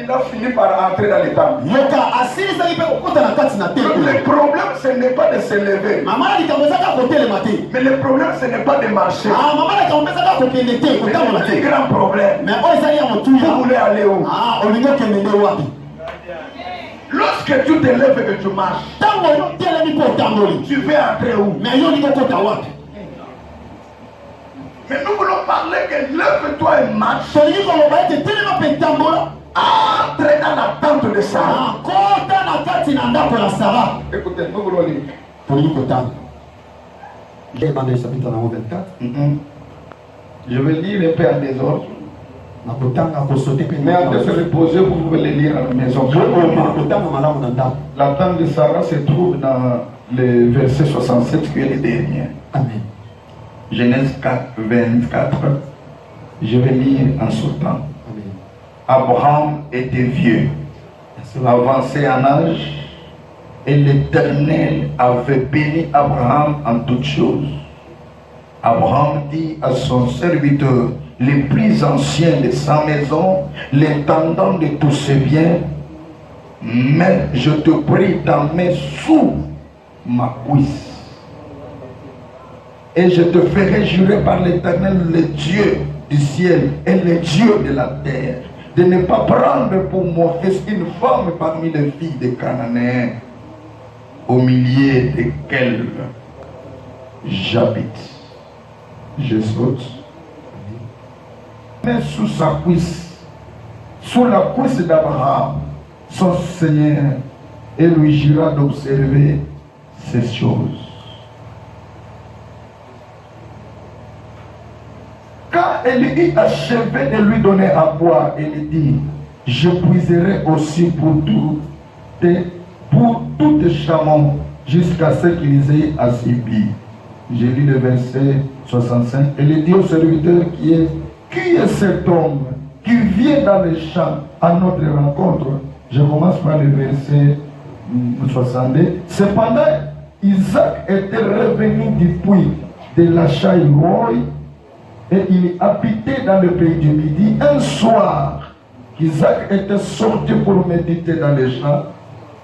il a fini par entrer dans les temples. Le problème, ce n'est pas de se lever. Mais le problème, ce n'est pas de marcher. Mais le plus grand problème, vous voulez aller où? Lorsque tu te lèves et que tu marches, tu veux entrer où? Mais nous voulons parler que lève-toi et marche. Entre dans la tente de Sarah. Écoutez, nous voulons lire. Je vais lire un peu en désordre. Mais en de se reposer, vous pouvez le lire à la maison. La tente de Sarah se trouve dans le verset 67 qui est le dernier. Amen. Genèse 4, 24. Je vais lire en sautant. Abraham était vieux, avancé en âge, et l'Éternel avait béni Abraham en toutes choses. Abraham dit à son serviteur, le plus ancien de sa maison, l'intendant de tous ses biens, mais je te prie d'en mettre sous ma cuisse. Et je te ferai jurer par l'Éternel, le Dieu du ciel et le Dieu de la terre, de ne pas prendre pour mon fils une femme parmi les filles des Cananéens, au milieu desquelles j'habite. Je saute. Mais sous sa cuisse, sous la cuisse d'Abraham, son Seigneur, et lui jura d'observer ces choses. Quand elle eut achevé de lui donner à boire, elle dit, je puiserai aussi pour tout chameaux jusqu'à ce qu'ils aient assez bu. J'ai lu le verset 65. Elle dit au serviteur qui est cet homme qui vient dans les champs à notre rencontre? Je commence par le verset 62. Cependant, Isaac était revenu du puits de la Chaïroï, et il habitait dans le pays du Midi. Un soir, Isaac était sorti pour méditer dans les champs.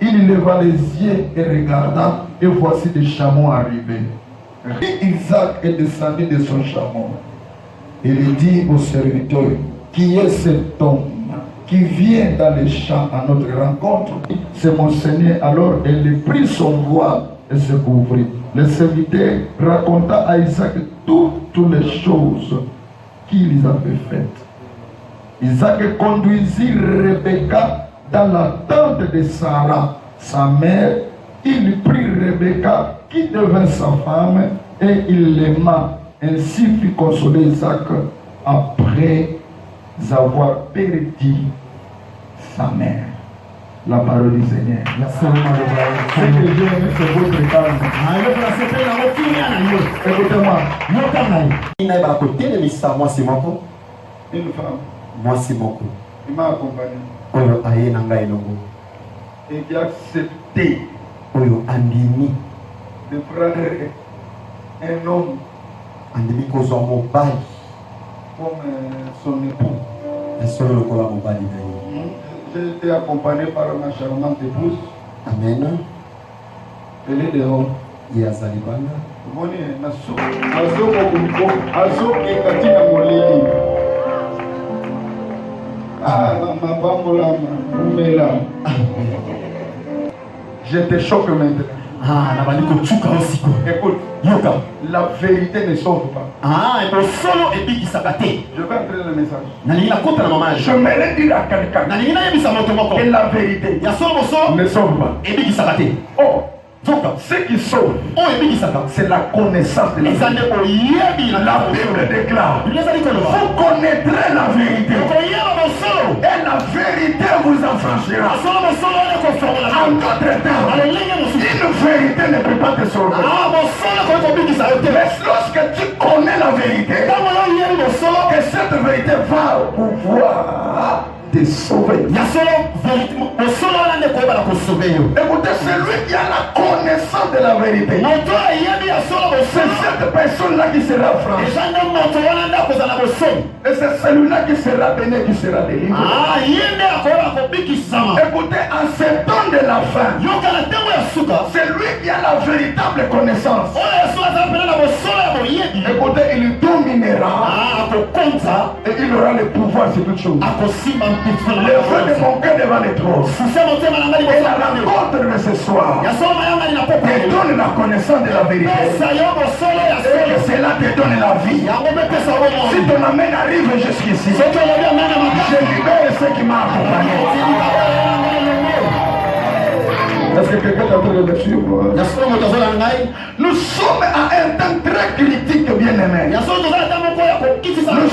Il leva les yeux et regarda, et voici des chameaux arrivés. Et Isaac est descendu de son chameau. Il dit au serviteur, qui est cet homme qui vient dans les champs à notre rencontre? C'est mon Seigneur. Alors il prit son voile et se couvrit. Le serviteur raconta à Isaac toutes les choses qu'il avait faites. Isaac conduisit Rebecca dans la tente de Sarah, sa mère. Il prit Rebecca qui devint sa femme et il l'aima. Ainsi fut consolé Isaac après avoir perdu sa mère. La parole du Seigneur. Ce que j'ai aimé, c'est votre calme. Écoutez-moi. Une femme. Il m'a accompagné. Et qui a accepté de prendre un homme comme son époux. J'ai été accompagné par ma charmante épouse. Amen. Elle est dehors. Je te choque maintenant. Écoute, la vérité ne sauve pas. Je vais entrer dans le message. Je m'aimerais dire à quelqu'un que la vérité ne sauve pas. Oh, ce qui sauve, c'est la connaissance de la vérité. La Bible déclare, vous connaîtrez la vérité et la vérité vous affranchira. En d'autres termes, une vérité ne peut pas te sauver. Mais lorsque tu connais la vérité, et cette vérité va pouvoir te te sauver. Écoutez, celui qui a la connaissance de la vérité, c'est cette personne-là qui sera franche. Et c'est celui-là qui sera béni, qui sera délivré. Écoutez, en ce temps de la fin, c'est lui qui a la véritable connaissance. Écoutez, il dominera et il aura le pouvoir sur toutes choses. Le feu de mon cœur devant les trônes et la rencontre de ce soir te donne la connaissance de la vérité et que cela te donne la vie. Si ton amène arrive jusqu'ici, je libère ce qui m'a accompagné. Est-ce que quelqu'un t'a entendu le suivre? Nous sommes à un temps très critique, bien-aimés. Nous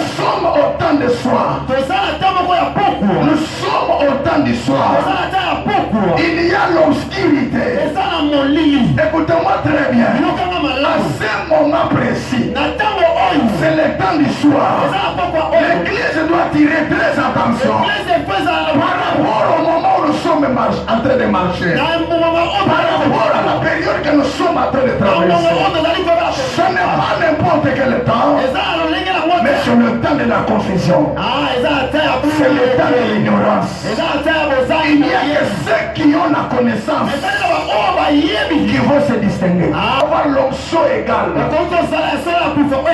sommes au temps de soir. Nous sommes au temps du soir. Il y a l'obscurité. Écoutez-moi très bien. À ce moment précis, c'est le temps du soir. L'église doit tirer très attention par rapport au moment où nous sommes en train de marcher. Par rapport à la période que nous sommes en train de traverser. Ce n'est pas n'importe quel temps, mais c'est le temps de la confusion. C'est le temps de l'ignorance. Il n'y a que ceux qui ont la connaissance qui vont se distinguer. Avoir l'onction égale.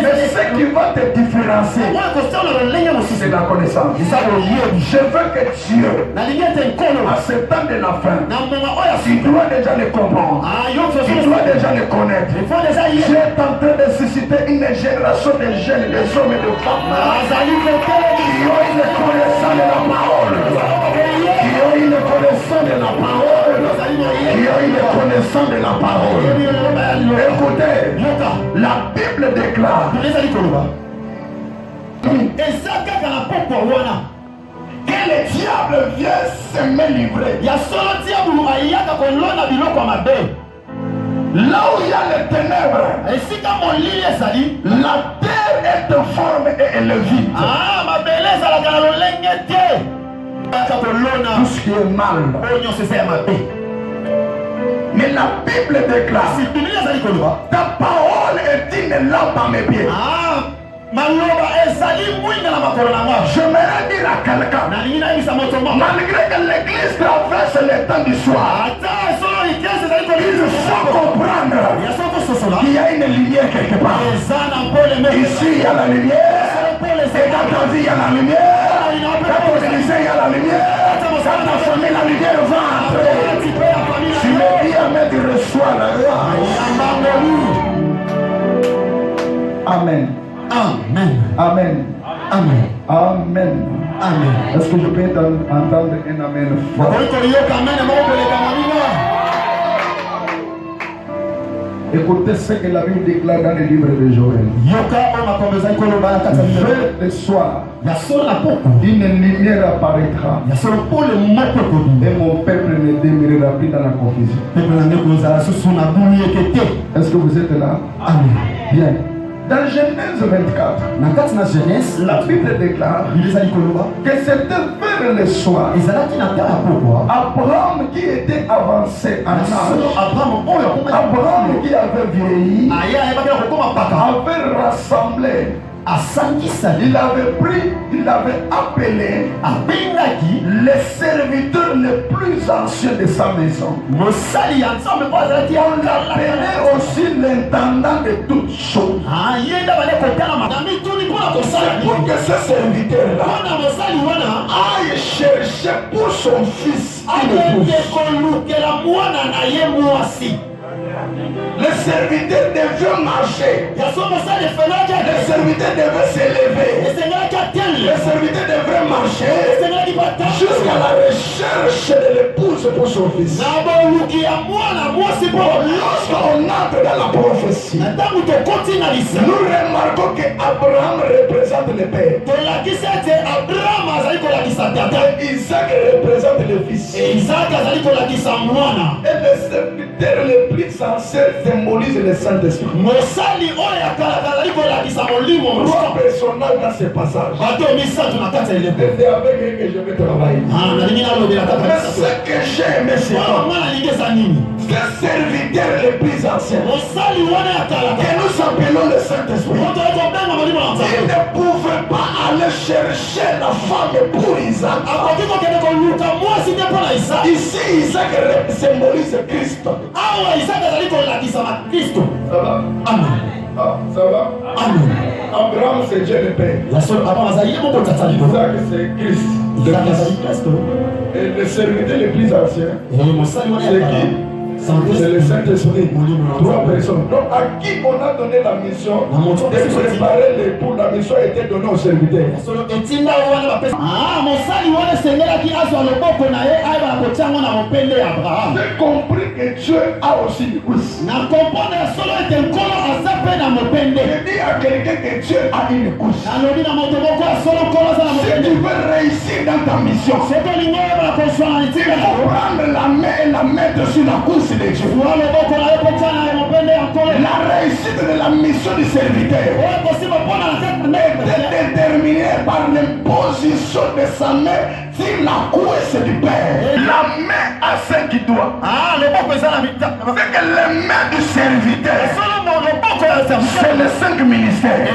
Mais ce qui va te différencier, c'est la connaissance. Je veux que Dieu, à ce temps de la fin, tu dois déjà le comprendre. Tu dois déjà le connaître. Dieu est en train de susciter une génération de jeunes, des hommes et de femmes qui ont une connaissance de la parole. Qui ont une connaissance de la parole. Qui ont une connaissance de la parole. Écoutez, la Bible déclare que le diable vient se me livrer. Là où il y a les ténèbres, la terre est informe et elle est vide. Tout ce qui est mal. Mais la Bible déclare, ta parole est une lampe à mes pieds. J'aimerais dire à quelqu'un, malgré que l'église traverse le temps du soir, il faut comprendre qu'il y a une lumière quelque part. Ici il y a la lumière, et dans ta vie il y a la lumière, dans ton église il y a la lumière, dans ta famille la lumière va entrer. Tu me dis Amen, tu reçois la grâce. Amen. Amen. Amen. Amen. Amen. Amen. Est-ce que je peux entendre un amen fort? Écoutez ce que la Bible déclare dans le livre de Joël. Vers le soir, une lumière apparaîtra. Et mon peuple ne demeurera plus dans la confusion. Est-ce que vous êtes là? Amen. Bien. Dans Genèse 24, la Bible déclare que c'était vers le soir. Abraham qui était avancé en âge, Abraham qui avait vieilli, avait rassemblé. Il avait appelé les serviteurs les plus anciens de sa maison. On l'appelait aussi l'intendant de toutes choses. C'est pour que ce serviteur-là aille chercher pour son fils une épouse. Les serviteurs devaient marcher. Les serviteurs devaient s'élever. Les serviteurs devaient marcher jusqu'à la recherche de l'épouse pour son fils. Lorsqu'on entre dans la prophétie, nous remarquons qu'Abraham représente le père. Et Isaac représente le fils. Et les serviteurs serviteurs les plus anciens symbolisent le Saint-Esprit. Trois personnages dans ce passage. C'est avec eux que je vais travailler. Mais ce que j'aime, c'est ces serviteurs les plus anciens que nous appelons le Saint-Esprit. Ils ne pouvaient pas aller chercher la femme pour Isaac. Ici, Isaac symbolise Christ. Ça va? Amen. Ah, ça va? Amen. Abraham, c'est Dieu le Père. Isaac, c'est Christ. Et le serviteur le plus ancien, c'est qui? C'est le Saint-Esprit. Trois personnes. Donc à qui on a donné la mission de préparer l'époux? La mission a été donnée au serviteur. J'ai compris que Dieu a aussi une couche. Je dis à quelqu'un que Dieu a une couche. Si tu veux réussir dans ta mission, il faut prendre la main et la mettre sur la couche de Dieu. La réussite de la mission du serviteur est déterminée par l'imposition de sa main sur la couche du Père. La main à ce qui doit. C'est que les mains du serviteur, c'est les 5 ministères.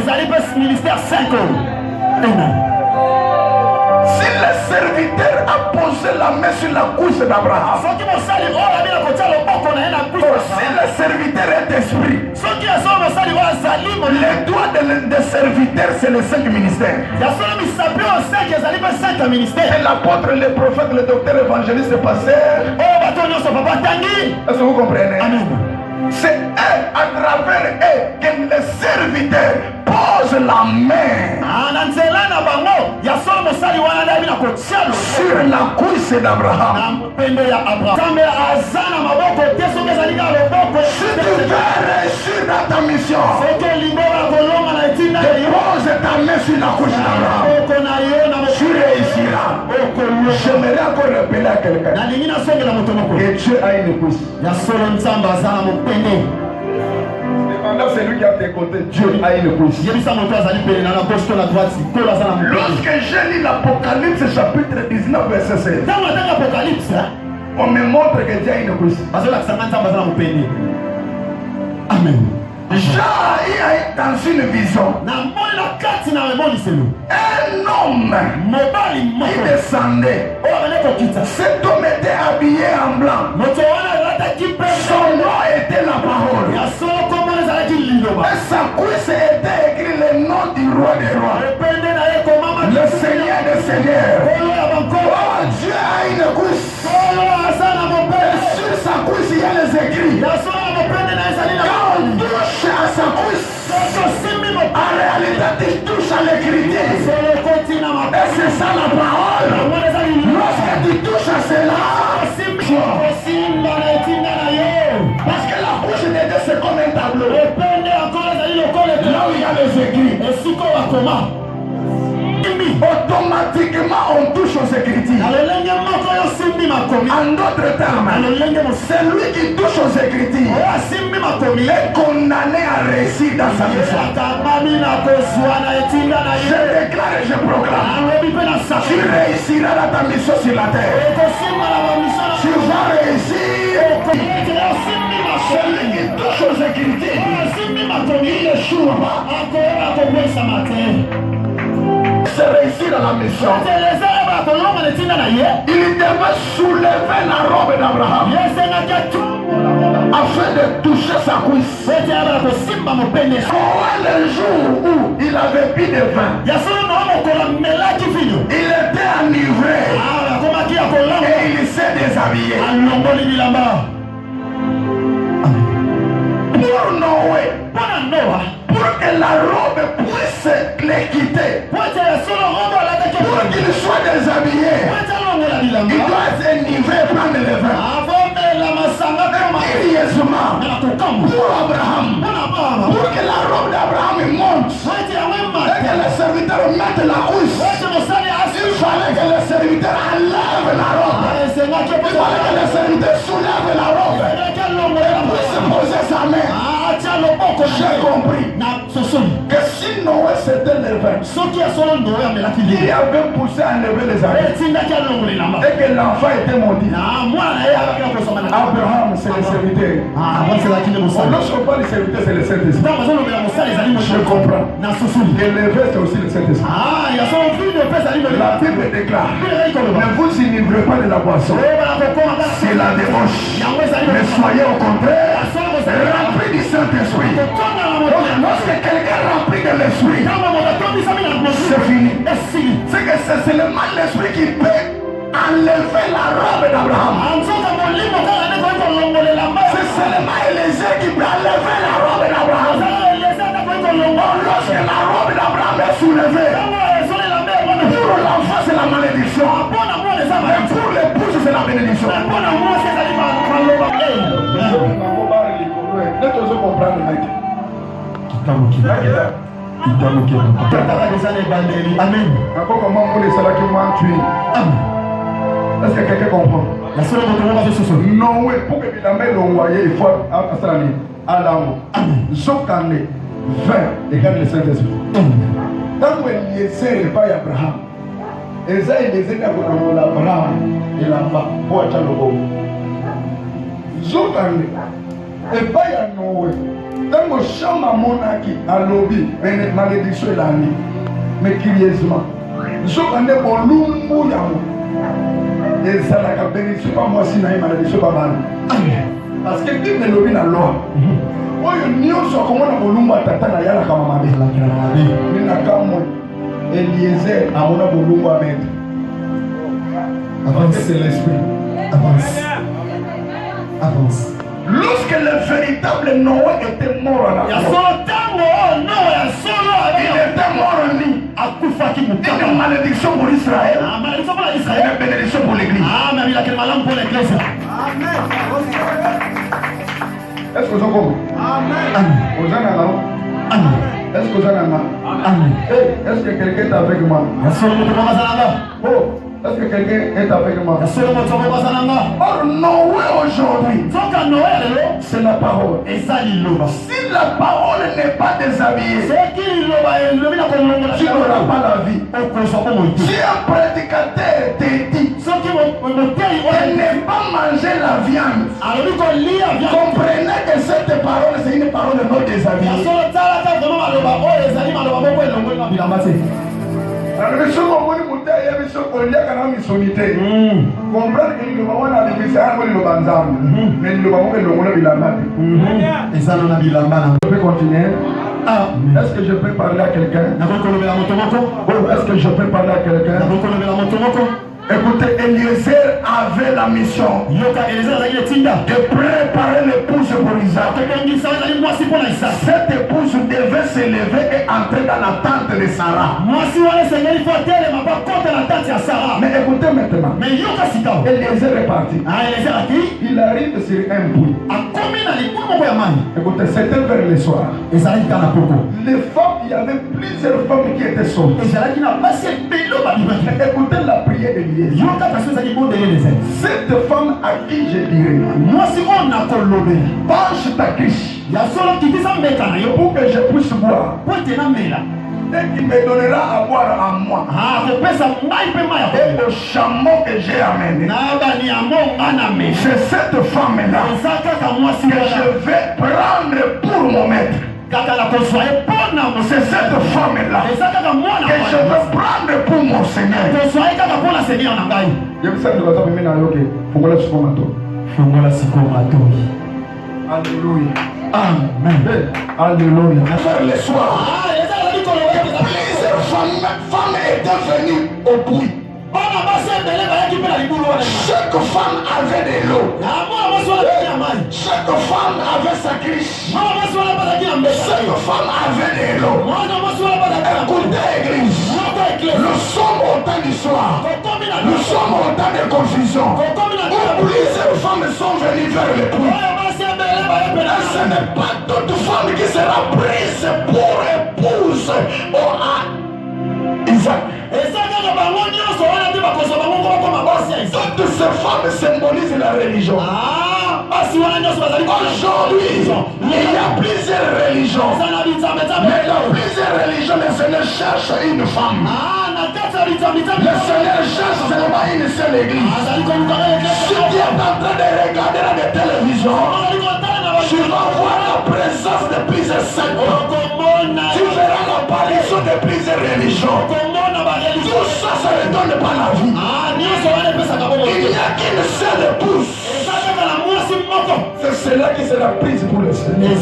Si le serviteur a posé la main sur la couche d'Abraham, si le serviteur est esprit, les doigts des serviteurs, c'est les 5 ministères. Et l'apôtre, le prophète, le docteur, évangéliste, le pasteur. Est-ce que vous comprenez? C'est eux, à travers eux, que les serviteurs posent la main sur la couche d'Abraham. Si tu veux réussir dans ta mission, dépose ta main sur la couche d'Abraham. Tu réussiras. J'aimerais encore rappeler à quelqu'un que Dieu a une couche. C'est lui qui a tes côtés. Dieu a une couche. Lorsque j'ai lu l'Apocalypse chapitre 19 verset 16, on me montre que Dieu a une couche. Amen. Jean est dans une vision. Un homme qui descendait. Cet homme était habillé en blanc. Son nom était la parole. Et sa couche était écrit le nom du roi des rois, le Seigneur des seigneurs. Oh, Dieu a une couche. Et sur sa couche il y a les écrits. Quand on touche à sa couche, en réalité tu touches à l'écriture. Et c'est ça la parole. Lorsque tu touches à cela, parce que la couche de Dieu c'est comme un tableau. Là où il y a les écrits, automatiquement on touche aux écritures. En d'autres termes, celui qui touche aux écritures est condamné à réussir dans sa mission. Je déclare et je proclame, tu réussiras dans ta mission sur la terre. Tu vas réussir. Celui qui touche aux écritures, il échoue pas. C'est réussir dans la mission. Il devait soulever la robe d'Abraham afin de toucher sa cuisse. C'était le jour où il avait bu de vin. Il était enivré et il s'est déshabillé. Pour Noé, pour que la robe puisse les quitter, pour qu'il soit déshabillé, il doit être enivré et prendre le vin. Curieusement, pour Abraham, pour que la robe d'Abraham monte et que le serviteur mette la couche, il fallait que le serviteur enlève la robe. Il fallait que le serviteur soulève la robe. posé sa main. J'ai compris que si Noé s'était levé, il avait poussé à enlever les arbres et que l'enfant était maudit. Abraham, c'est le serviteur. Lorsqu'on parle de serviteur, c'est le Saint-Esprit. Je comprends. Que lever, c'est aussi le Saint-Esprit. La Bible déclare: ne vous inivrez pas de la boisson, c'est la débauche, mais soyez au contraire remplis du Saint-Esprit. Lorsque quelqu'un est rempli de l'Esprit, c'est fini. C'est que c'est seulement l'Esprit qui peut enlever la robe d'Abraham. C'est seulement Élisée qui peut enlever la robe d'Abraham. Lorsque la robe d'Abraham est soulevée, pour l'enfant c'est la malédiction, mais pour l'épouse c'est la bénédiction. Let us comprendre le mec. Amen. Encore comment on les salades qui m'ont tué. Est-ce que quelqu'un comprend? Noé, pour que la mère l'envoyer, il faut à l'amour. Zokane, 20, égale le Saint-Esprit. Tant que Eliezer n'est pas Abraham, Eliezer n'a pas Abraham et là-bas, pour être le bon. Zokane, et pas Noé. Tant que Chama Monaki a lobby, malédiction est l'année, mais curieusement, Zokane, bon, l'oumou yamou. Et ça n'a qu'à bénéficier pas moi si n'a malédiction pas mal. Parce que Dieu ne lobby la loi. Oyo nyonso akomona bolumba tata na yala kama mabe. Nina kama Eliezer amona bolumba maître. Avance, c'est l'esprit. Avance. Lorsque le véritable Noé était mort à la croix, il était mort en lui. Une malédiction pour Israël, une bénédiction pour l'Église. Amen. Est-ce que vous avez compris? Amen. Est-ce que vous avez Amen. Est-ce que quelqu'un est avec moi? Oh. Est-ce que quelqu'un est avec moi? Or, Noé aujourd'hui, c'est la parole. Si la parole n'est pas déshabillée, tu n'auras pas la vie. Si un prédicateur te dit de ne pas manger la viande, comprenez que cette parole, c'est une parole non déshabillée. Alors, je suis venu comprendre que nous avons la différence entre le banzam mais nous avons le bilamba. Je peux continuer? Est-ce que je peux parler à quelqu'un? Est-ce que je peux parler à quelqu'un? Écoutez, Eliezer avait la mission de préparer l'épouse pour Isaac. Cette épouse devait se lever et entrer dans la tente de Sarah. Mais écoutez maintenant, Eliezer est parti. Il arrive sur un puits. Écoutez, c'était vers le soir. Les femmes, il y avait plusieurs femmes qui étaient sauves. Écoutez la prière d'Eliezer. Cette femme à qui je dirais, penche ta criche pour que je puisse boire. Et qui me donnera à boire à moi. Et le chameau que j'ai amené. C'est cette femme-là que je vais prendre pour mon maître. C'est cette femme-là que je veux prendre pour mon Seigneur. Alléluia. Amen. Alléluia. Vers le soir, plusieurs femmes étaient venues au puits. Chaque femme avait de l'eau. Chaque femme avait sa criche. Chaque femme avait de l'eau. Écoutez, église, nous sommes au temps du soir. Nous sommes au temps de confusion. Plusieurs femmes sont venues vers le puits. Ce n'est pas toute femme qui sera prise pour épouse à Isaac. Toutes ces femmes symbolisent la religion. Aujourd'hui, il y a plusieurs religions. Mais dans plusieurs religions, le Seigneur cherche une femme. Le Seigneur cherche seulement une seule église. Si tu es en train de regarder la télévision, tu vas voir la présence de plusieurs sectes. Tu verras l'apparition de plusieurs religions. Tout ça, ça ne donne pas la vie. Il n'y a qu'une seule épouse. C'est celle-là qui sera prise pour le Seigneur. Même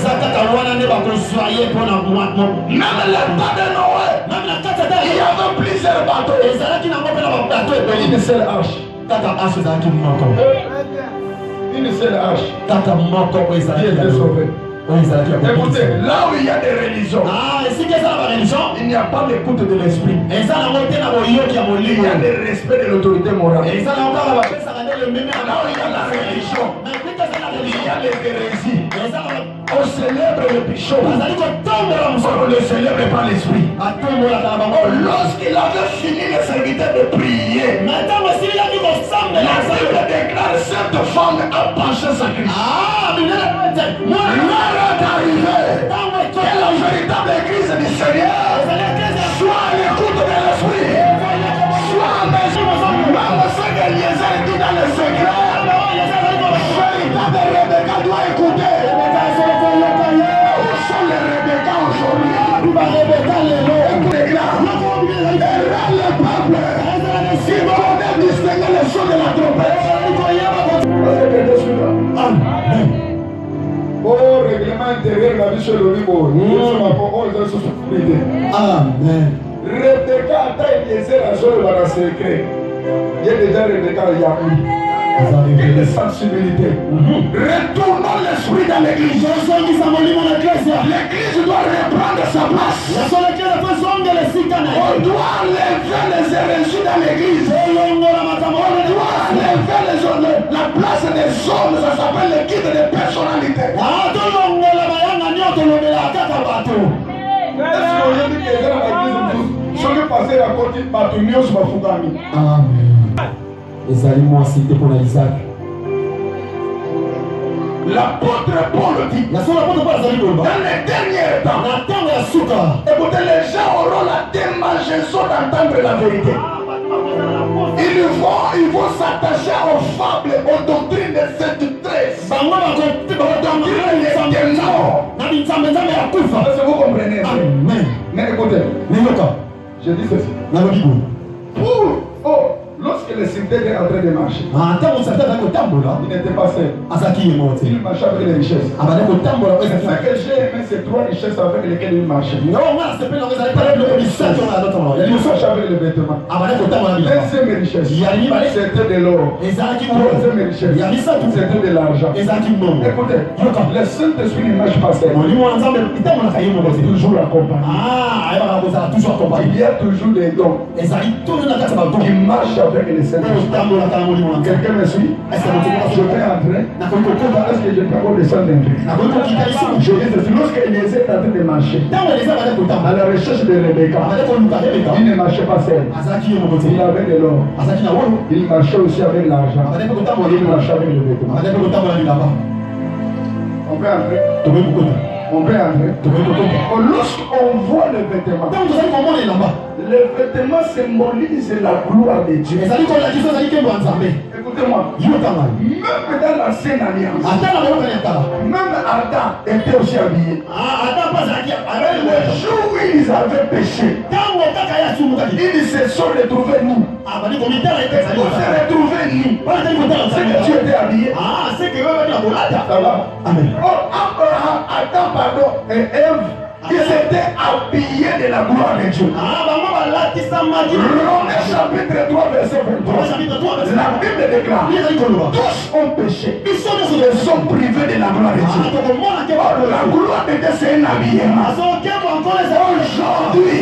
le temps de Noé, il y avait plusieurs bateaux. Mais une seule arche. Une seule arche. Qui était sauvée. Écoutez, là où il y a des religions, il n'y a pas d'écoute de l'esprit. Il y a le respect de l'autorité morale. Là où il y a la religion, il y a les hérésies. On célèbre le pichot. On ne le célèbre pas l'esprit. Lorsqu'il avait fini le serviteur de prier, la Bible déclare cette femme a penché sa Christ. L'heure est arrivée que la véritable église du Seigneur soit à l'écoute de l'esprit, soit à mesure, même ce que Eliezer dit dans le secret. Véritable Rebecca doit écouter. Où sont les Rebecca aujourd'hui? Écoutez là, et le peuple, si vous connaissez distinguer les sons de la trompette. Amen. Oh, règlement intérieur, la vie sur le niveau. Amen. Rebecca a Eliezer à Joël dans le secret. Il y a déjà Rebecca il y a eu. Une sensibilité. Retournons l'esprit dans l'église. L'église doit reprendre sa place. On doit enlever les hérésies dans l'église. On doit enlever la place des hommes. Ça s'appelle le guide de personnalité. Est-ce qu'aujourd'hui, les gens dans l'église, ceux qui passent la côte, Batumio, sur Bafugami. Amen. L'apôtre Paul dit dans les derniers temps, écoutez, les gens auront la démangeaison d'entendre la vérité. Ils vont s'attacher aux fables, aux doctrines de cette tresse, aux doctrines des morts. Est-ce que vous comprenez? Amen. Mais écoutez, je dis ceci. Lorsque le serviteur est en train de marcher, il n'était pas seul. Il marchait avec les richesses. Ce que j'ai aimé, c'est trois richesses avec lesquelles il marchait. Il marchait avec les vêtements. Deuxième richesse, c'était de l'or. Troisième richesse, c'était de l'argent. Écoutez, le Saint-Esprit ne marche pas seul. Toujours accompagné. Il y a toujours des dons qui marchent avec les Saint-Esprit. Quelqu'un me suit? Je vais entrer. Est-ce que je peux encore descendre un peu? Je dis ceci. Lorsque Eliezer est en train de marcher à la recherche de Rebecca, il ne marchait pas seul. Il avait de l'or. Il marchait aussi avec l'argent. Il marchait avec le vêtement. On peut entrer. On peut entrer. Lorsqu'on voit le vêtement, le vêtement symbolise la gloire de Dieu. Écoutez-moi, même dans l'ancienne alliance, même Adam était aussi habillé. Le jour où ils avaient péché, ils se sont retrouvés nus. Ils se retrouvaient nus. C'est que tu étais habillé. Ça va? Amen. Abraham, Adam, pardon, et Ève, ils étaient habillés de la gloire de Dieu. Romains chapitre 3, verset 23. La Bible déclare: tous ont péché. Ils sont privés de la gloire de Dieu. La gloire de Dieu, c'est un habillement. Aujourd'hui,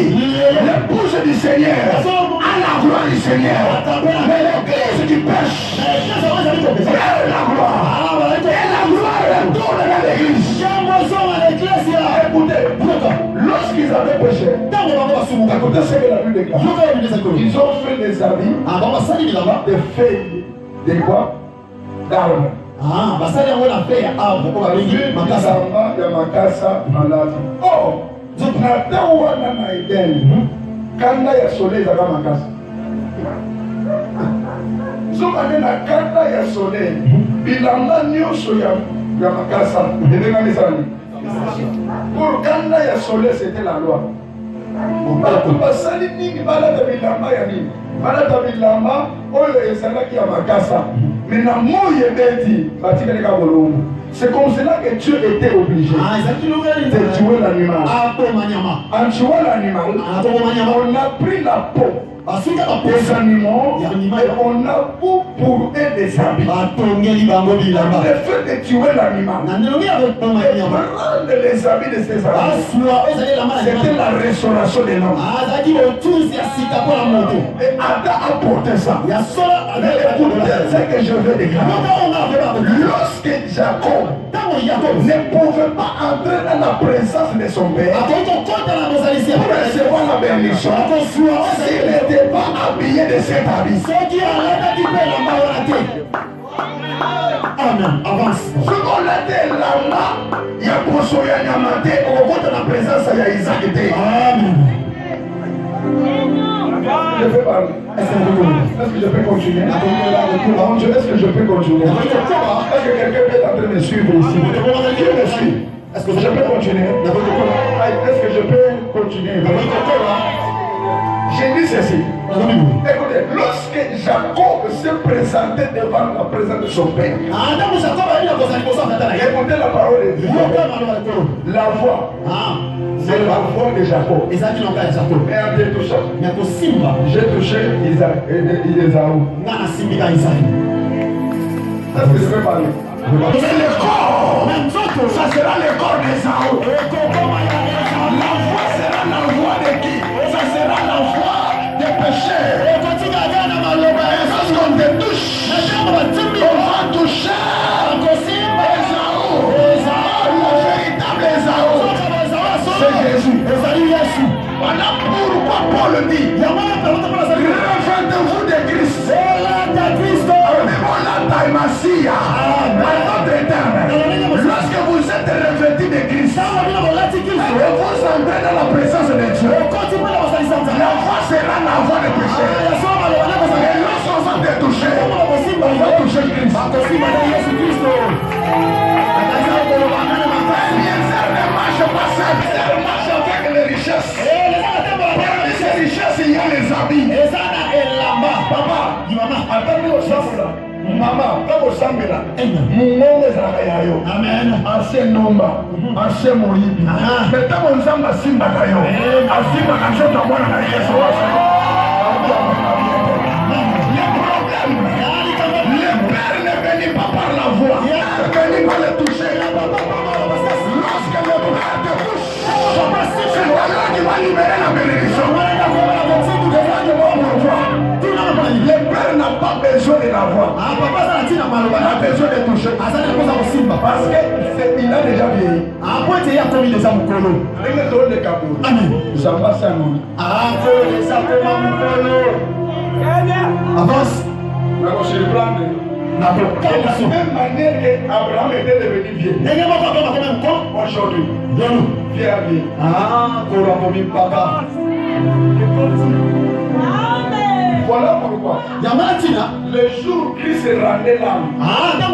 l'épouse du Seigneur a la gloire du Seigneur. Mais l'église qui pêche perd la gloire. Et la gloire retourne dans l'église. Écoutez, lorsqu'ils avaient péché, écoutez ce que la Bible déclare. Ils ont fait des habits, des feuilles, des quoi? D'arbres. Ah, basali yango na paix ya arbre ko babengi makasa. Ya makasa maladi. Oh, na wana na Eden. Kanda ya soleil ezaka makasa. Soki na kanda ya soleil, bilamba nyonso ya makasa ebengami ezali. Pour kanda ya soleil c'était la loi. Bato basali nini balata bilamba ya nini? Balata bilamba oyo ezalaki ya makasa. Mais na moi ebeti batikali ka bolongo. C'est comme cela que Dieu était obligé de tuer l'animal. En tuant l'animal, on a pris la peau des animaux et on a pour eux des habits. Le fait de tuer l'animal et prendre les habits de ces animaux, c'était la restauration de l'homme. Et Adam a porté ça. Mais écoutez ce que je veux déclarer. Lorsque Jacob ne pouvait pas entrer dans la présence de son père pour recevoir la bénédiction, s'il n'était pas habillé de cet habit. Amen. Avance. Ce qu'on a dit là, il y a pour soi Yamate, on voit dans la présence de Isaac. Amen. Je vais parler. Est-ce que je peux continuer? Est-ce que je peux continuer? Est-ce que quelqu'un peut être en train de me suivre ici? Qui me suit? Est-ce que je peux continuer? Est-ce que je peux continuer? J'ai dit ceci. Écoutez, lorsque Jacob se présentait devant la présence de son père, écoutez la parole de Dieu. La voix, c'est la voix de Jacob. Et en détouchant, j'ai touché Esaü. Est-ce que je peux parler? C'est le corps. Ça sera le corps d'Esaü. La voix sera la voix de qui? Ça sera la voix des pécheurs. Lorsqu'on te touche, on va toucher Esaü. Le véritable Esaü, c'est Jésus. Voilà pourquoi Paul dit, revêtez-vous de Christ. Lorsque vous êtes revêtus de Christ, et vous entrez dans la présence de Dieu, la voix sera la voix des pécheurs. Et lorsqu'on va te toucher, on va toucher Christ. Ne marche pas seul, elle marche avec les richesses. Parmi ces richesses, il y a les habits. Papa, attendez au chambre là. Maman, quand vous semblez là, mon nom est Zarayayo. Amen. Ancien Nomba, ancien Moïbi. Mais quand on s'en va Simba Kayo, à Simba Kayo, on va la Yesu. Le Père ne venait pas par la voix, il venait par le toucher. Lorsque le Père te touche, c'est toi qui va libérer la bénédiction. Le Père n'a pas besoin de la voix. Il a besoin de toucher. Parce qu'il a déjà vieilli. Avec le tour de Kaboul. Zamba Sanoui. Avance. De la même manière qu'Abraham était devenu vieux. Aujourd'hui, vieux à vie. Voilà pourquoi le jour Christ rendait l'âme à la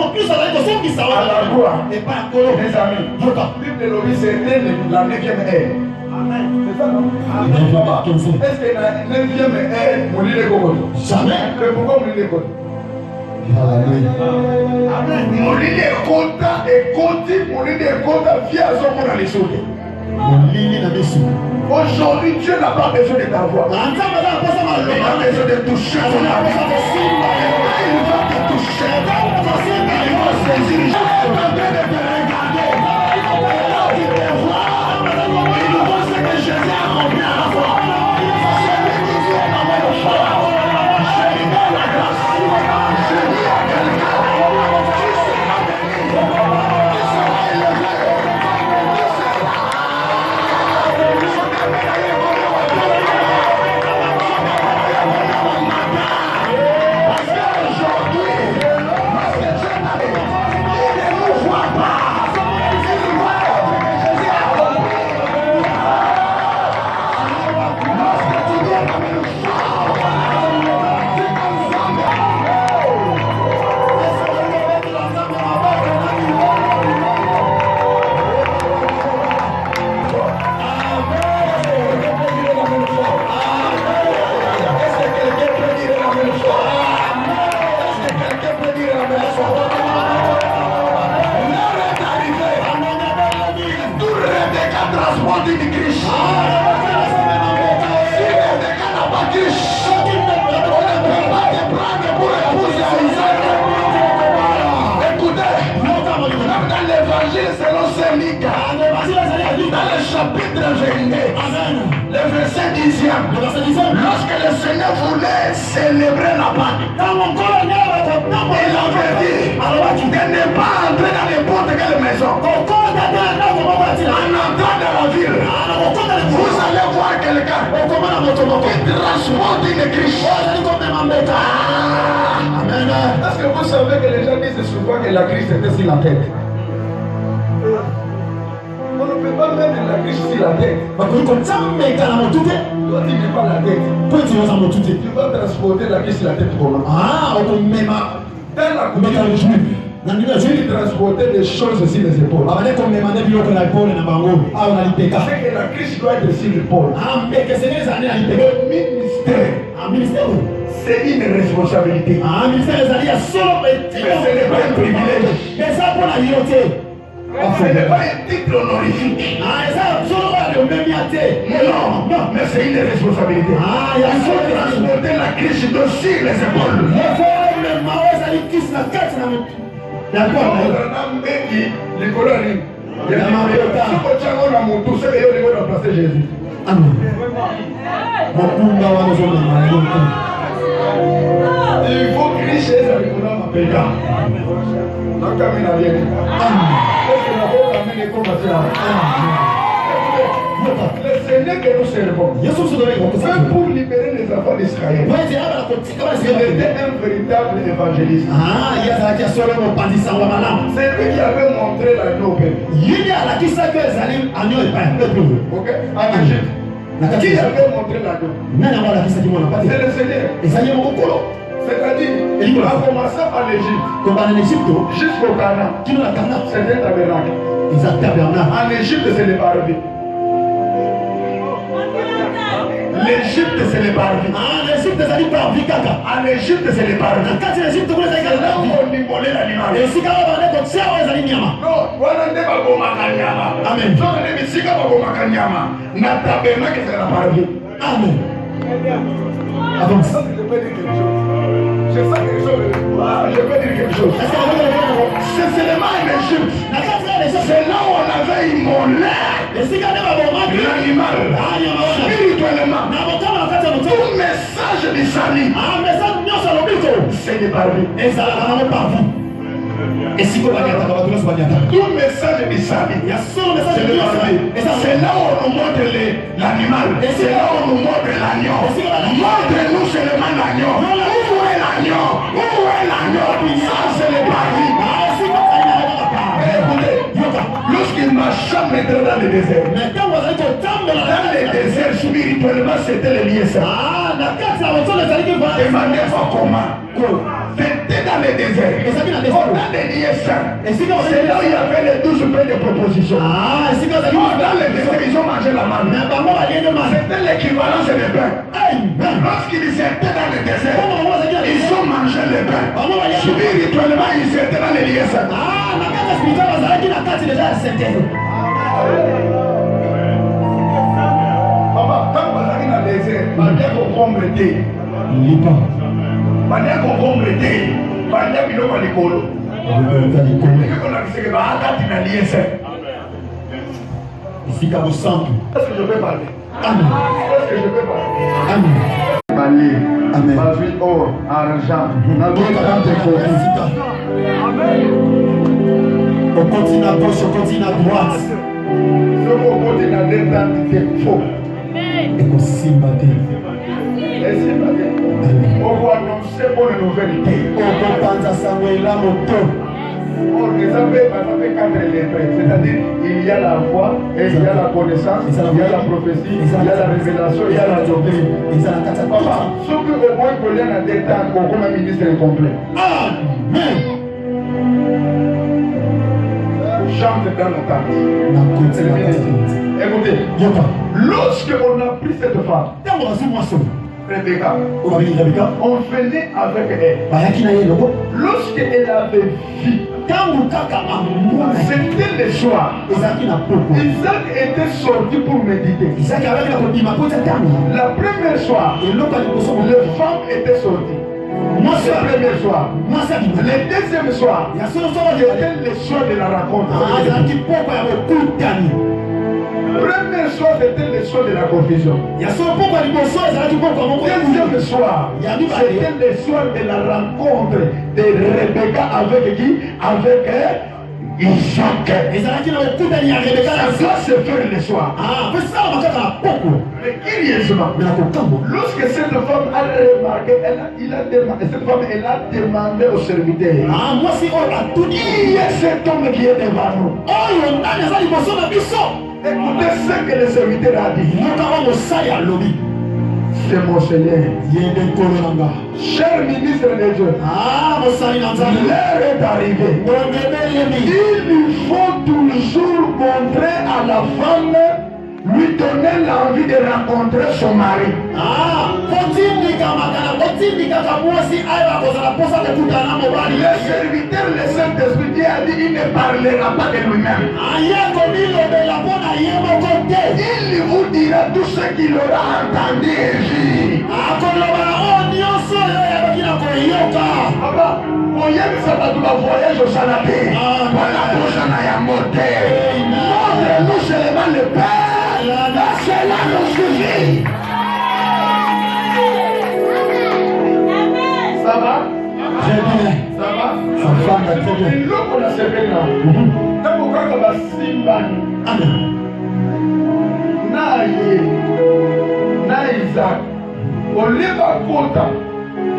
gloire, mes amis, Bible de l'Obéi, c'était la 9e ère. C'est ça, non? Est-ce que la 9e ère, on lit les Gogoto? Jamais. Mais pourquoi on lit les Gogoto? On lit les Kota et Koti, on lit les Kota via son dans les sautés. Aujourd'hui, Dieu n'a pas besoin de ta voix. Il a besoin de toucher ton âme. Il va te toucher. Il va se diriger. Il va te regarder. Il te voit. Il voit ce que Jésus a accompli à la foi. C'est lui qui dit à la foi. Je lui donne la grâce. Je dis à quelqu'un qui sera béni, qui sera élevé, qui sera parce qu'aujourd'hui, parce que Dieu 10e, lorsque le Seigneur voulait célébrer la Pâque, il avait dit de ne pas entrer dans n'importe quelle maison. En entrant dans la ville, vous allez voir quelqu'un qui transporte une cruche. Amen. Est-ce que vous savez que les gens disent souvent que la cruche était sur la tête? On ne peut pas mettre la cruche sur la tête. Toi, tu n'es pas la tête. Tu vas transporter la cruche sur la tête comment? Dans la culture juive, tu transportais des choses sur les épaules. C'est que la cruche doit être sur l'épaule. Le ministère, c'est une responsabilité. Mais ce n'est pas un privilège. Ce n'est pas un titre honorifique. Non, mais c'est une responsabilité. Il faut transporter la cruche sur les épaules. Il faut crier avec mon âme. Le Seigneur que nous servons, même pour libérer les enfants d'Israël, il était un véritable évangéliste. C'est lui qui avait montré l'agneau au peuple. Ok? En Égypte. Qui avait montré l'agneau? C'est le Seigneur. C'est-à-dire, en commençant par l'Égypte jusqu'au Canaan, c'est un tabernacle. En Égypte, c'est les parvis. L'Égypte, c'est les parvis. En Égypte, c'est les parvis. C'est là où on immolait l'animal. Non, voilà ne pas gomaka nyama. Amen. Donc, on est ici comme gomaka nyama. Na tabernacle, c'est la parvis. Amen. Avance. Je peux dire quelque chose. Je peux dire quelque chose. C'est seulement en Égypte. C'est là où on avait immolé l'animal. Spirituellement. Tout message du salut, c'est des parvis. Et si vous tout message du salut, c'est là où on nous montre l'animal. C'est là où on nous montre l'agneau. Montre-nous seulement l'agneau. Où est l'agneau? Où est l'agneau? Ça, c'est les parvis. Écoutez, lorsqu'il marcha maintenant dans le désert, spirituellement, c'était le lieu ça. Demandez pas comment. C'était dans le désert. On a des lieux saints. C'est là où il y avait les 12 pains de proposition. Dans le désert, ils ont mangé la manne. C'était l'équivalence des pains. Lorsqu'ils étaient dans le désert, ils ont mangé les pains. Spirituellement, ils étaient dans les lieux saints. Papa, quand vous allez dans le désert, vous allez concombre thé. Vous allez concombre thé. Vous allez biloko likolo. Ici, quand vous sentez. Est-ce que je peux parler? Amen. Est-ce que je peux parler? Amen. Amen. Amen. Amen. Or, argent. On continue à gauche, on continue à droite. Ce qu'on continue à détendre, c'est faux. Et qu'on s'imbatte. Et s'imbatte. On va annoncer pour une nouvelle. On pense à Samuel la moto. On les avait 4 lettres. C'est-à-dire, il y a la foi, et il y a la connaissance, il y a la prophétie, il y a la révélation, il y a la doctrine. Papa, ce que au moins qu'on a détendre comme un ministre complet. Amen. Chante dans la tente. Écoutez, lorsque on a pris cette femme, Rebecca, on venait avec elle. Lorsqu'elle avait vu, c'était le soir. Isaac était sorti pour méditer. La première soir, les femmes étaient sorties. Le premier soir. Le deuxième soir, c'était le soir de la rencontre. Premier soir, c'était le soir de la confusion. Deuxième soir, c'était le soir de la rencontre de Rebecca avec qui? Avec Isaac. Ça doit se faire le soir. Mais curieusement, lorsque cette femme a remarqué, elle a demandé au serviteur, qui est cet homme qui est devant nous? Écoutez ce que le serviteur a dit. C'est mon Seigneur. Cher ministre de Dieu, l'heure est arrivée. Il faut toujours montrer à la femme, lui donner l'envie de rencontrer son mari. Le serviteur, le Saint-Esprit, Dieu a dit, il ne parlera pas de lui-même. Il vous dira tout ce qu'il aura entendu et vu. Voyage au Salabé. Montre-nous seulement le Père. Cela nous suffit. Ça va? Très bien. Ça va? Ça va très bien. L'eau qu'on a servi là. T'as pourquoi qu'on va Simbani? Na Isaac. On lève à Kota.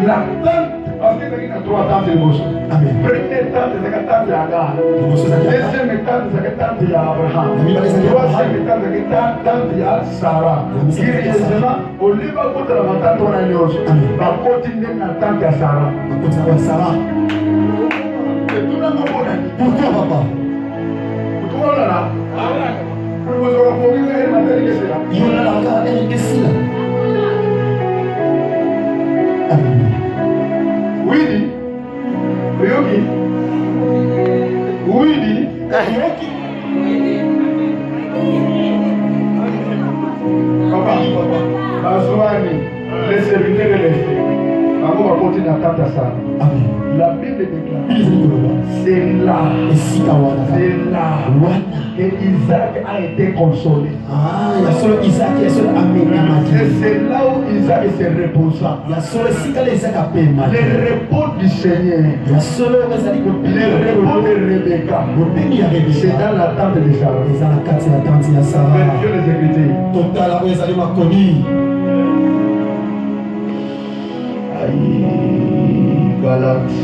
La tante. Parce qu'il y a trois tantes de Moshe. Première tante, c'est la tante d'Agar. Deuxième tante, c'est la tante d'Abraham. Troisième tante, c'est la tante de Sarah. Curieusement, au lieu de la tante de la Nyos, va continuer la tante de Sarah. C'est tout le monde. Pourquoi, papa? Pourquoi là? Vous aurez compris que c'est la tante de Sarah. Il y a la tante de Sarah. Oui, dit. Yogi. Oui, dit. Yogi. Papa. Bazouani, les serviteurs de l'Est. On va continuer à attendre ça. La Bible déclare. C'est là que Isaac a été consolé. Et c'est là où Isaac se reposa. Le repos du Seigneur. Le repos de Rebecca. C'est dans la tente de Sarah. Dieu les Écritures. Galates.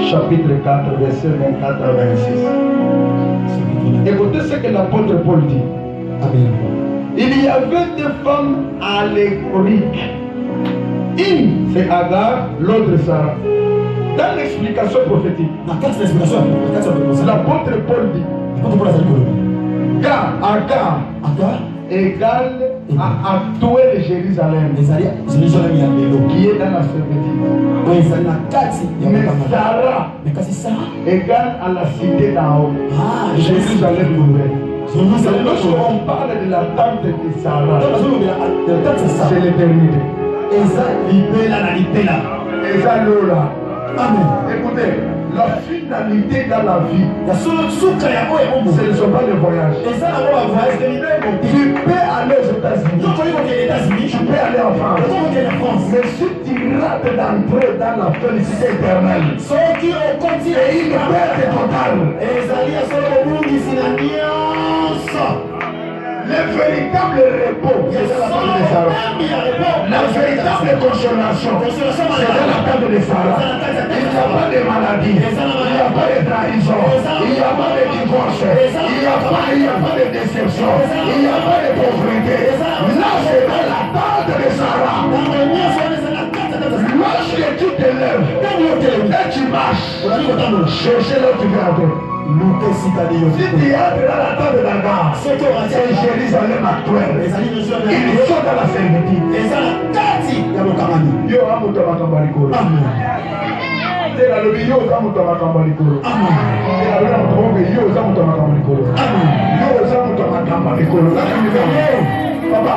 Chapitre 4, verset 24 à 26. Écoutez ce que l'apôtre Paul dit. Il y avait deux femmes allégoriques. Une, c'est Agar, l'autre, Sarah. Dans l'explication prophétique, l'apôtre Paul dit Agar égale à tuer le Jérusalem qui est dans la servitude. Mais Sarah égale à la cité d'en haut. Jérusalem nouvelle. Lorsqu'on parle de la tente de Sarah, c'est l'éternité. Écoutez, la finalité dans la vie, ce ne sont pas les voyages. Tu peux aller aux États-Unis, tu peux aller en France, mais si tu rates d'entrer dans la félicité éternelle, c'est une perte totale. Le véritable repos, c'est dans la tente de Sarah. La véritable consolation, c'est dans la tente de Sarah. Il n'y a pas de maladie, il n'y a pas de trahison, il n'y a pas de divorce, il n'y a pas de déception, il n'y a pas de pauvreté. Là, c'est dans la tente de Sarah. Lorsque tu te lèves et tu marches, cherchez là où tu veux entrer. Si tu entres dans la tente de la gare, c'est Jérusalem actuelle. Ils sont dans la servitude. Yo amuta makambalikolo. C'est la lobby yo amuta makambalikolo. C'est la lobby yo amuta makambalikolo. Yo amuta makambalikolo. Papa,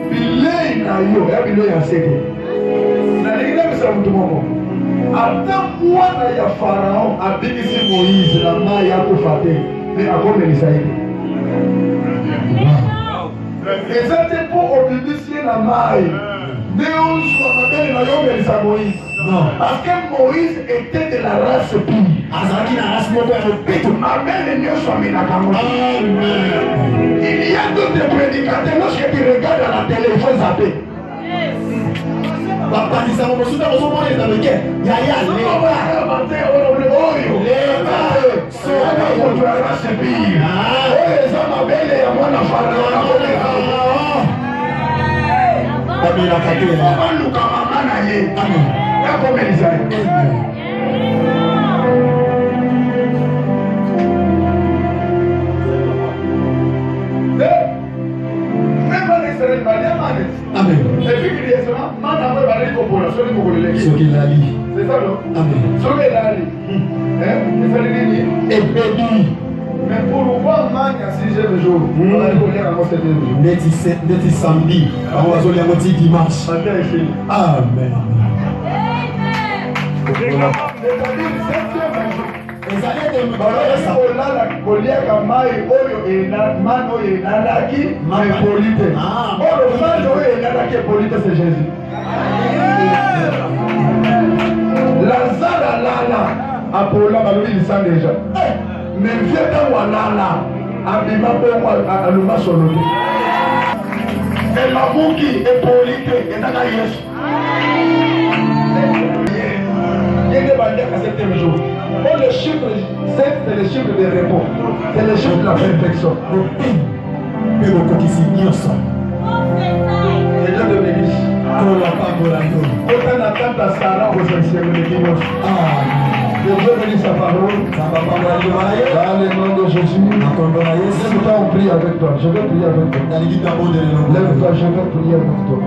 bilei na yo, ya bilei ya seke. Na lingine bisa mtu momo. Ata mwana ya Farao abikisi Moïse na mai ya kufate. Mais à quoi Mélissaï? Et ça c'est pour obéir la maille. Mais on soit mabel na yo Mélissa Moïse. Non. Parce que Moïse était de la race pure. Azaki na race moko ya mopeto. Mabel nyonso aminaka Moïse. Amen. Il y a d'autres prédicateurs lorsque tu regardes à la télé, il faut zapper. Bapatisa mo mosuta ozomona eza meke. Yaya Amen. Ce qu'il a dit. C'est ça, non? Amen. Ce qu'il a dit. Et béni. Mais pour voir Mania 6e jour, on va aller lire avant 7e jour. Neti samedi. On va aller à dimanche. Amen. koliaka mai oyo mane oyo elalaki epoli te oyo mane oyo elalaki epoli te c'est Jésus. Lazare alala apola balobi lisa deja mais vie ntango alala abima bongo aluma solo te elamuki epoli te ezaka Yesu yenge bandiaka 7e jour. Oh, le chiffre 7, c'est le chiffre de repos. C'est le chiffre de la perfection. Et au quotidien, C'est Dieu de l'église. Autant d'attente à Sarah aux anciens de l'église. Que Dieu bénisse sa parole. Dans le nom de Jésus. Je vais prier avec toi. Je vais prier avec toi. Lève-toi, je vais prier avec toi.